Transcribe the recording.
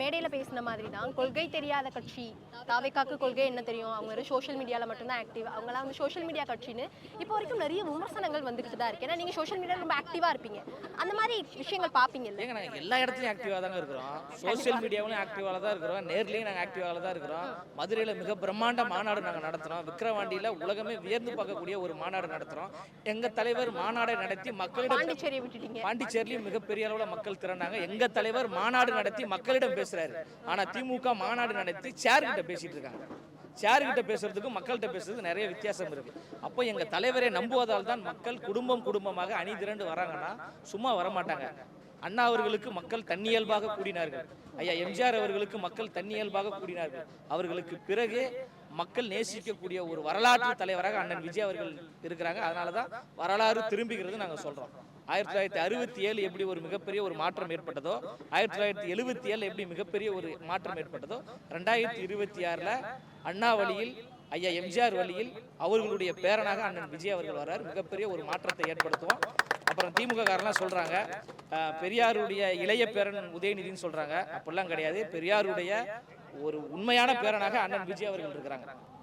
மேடையில் பேசின மாதிரி தான் கொள்கை தெரியாத கட்சி தாவேக்காக்கு கொள்கை என்ன தெரியும், அவங்க வெறும் சோஷியல் மீடியாவில் மட்டும்தான் ஆக்டிவ், அவங்களாம் வந்து சோஷியல் மீடியா கட்சின்னு இப்போ வரைக்கும் நிறைய விமர்சனங்கள் வந்துக்கிட்டு தான் இருக்கு. ஏன்னா நீங்கள் சோஷியல் மீடியாவில் ரொம்ப ஆக்டிவாக இருப்பீங்க, அந்த மாதிரி விஷயங்கள் பார்ப்பீங்கல்ல. ஏங்க நாங்கள் எல்லா இடத்துலையும் ஆக்டிவாக தாங்க இருக்கிறோம், சோஷியல் மீடியாவிலும் ஆக்டிவாக தான் இருக்கிறோம், நேர்லேயும் நாங்கள் ஆக்டிவாக தான் இருக்கிறோம். மதுரையில் மிக பிரம்மாண்ட மாநாடு நாங்கள் நடத்துகிறோம், விக்கிரவாண்டியில் உலகமே வியந்து பார்க்கக்கூடிய ஒரு மாநாடு நடத்துகிறோம். எங்கள் தலைவர் மாநாடை நடத்தி மக்களிடம், பாண்டிச்சேரியை விட்டுட்டீங்க, பாண்டிச்சேரியிலும் மிகப்பெரிய அளவில் மக்கள் திரண்டாங்க. எங்கள் தலைவர் மாநாடு நடத்தி மக்களிடம் பேசுகிறாரு, ஆனால் திமுக மாநாடு நடத்தி சேர்கிட்ட பேசிட்டு இருக்காங்க. சேர்கிட்ட பேசுறதுக்கும் மக்கள்கிட்ட பேசுறதுக்கு நிறைய வித்தியாசம் இருக்கு. அப்போ எங்க தலைவரை நம்புவதால் தான் மக்கள் குடும்பம் குடும்பமாக அணி திரண்டு வராங்கன்னா சும்மா வரமாட்டாங்க. அண்ணா அவர்களுக்கு மக்கள் தன்னியல்பாக கூடினார்கள், ஐயா எம்ஜிஆர் அவர்களுக்கு மக்கள் தன்னியல்பாக கூடினார்கள். அவர்களுக்கு பிறகு மக்கள் நேசிக்கக்கூடிய ஒரு வரலாற்று தலைவராக அண்ணன் விஜய் அவர்கள் இருக்கிறாங்க. அதனால தான் வரலாறு திரும்புகிறது நாங்கள் சொல்றோம். 1967 எப்படி ஒரு மிகப்பெரிய ஒரு மாற்றம் ஏற்பட்டதோ, 1977 எப்படி மிகப்பெரிய ஒரு மாற்றம் ஏற்பட்டதோ, 2026 அண்ணா வழியில் ஐயா எம்ஜிஆர் வழியில் அவர்களுடைய பேரனாக அண்ணன் விஜய் அவர்கள் வர்றார். மிகப்பெரிய ஒரு மாற்றத்தை ஏற்படுத்துவோம். அப்புறம் திமுக காரெல்லாம் சொல்றாங்க பெரியாருடைய இளைய பேரன் உதயநிதினு சொல்றாங்க. அப்படிலாம் கிடையாது, பெரியாருடைய ஒரு உண்மையான பேரனாக அண்ணன் விஜய் அவர்கள் இருக்கிறாங்க.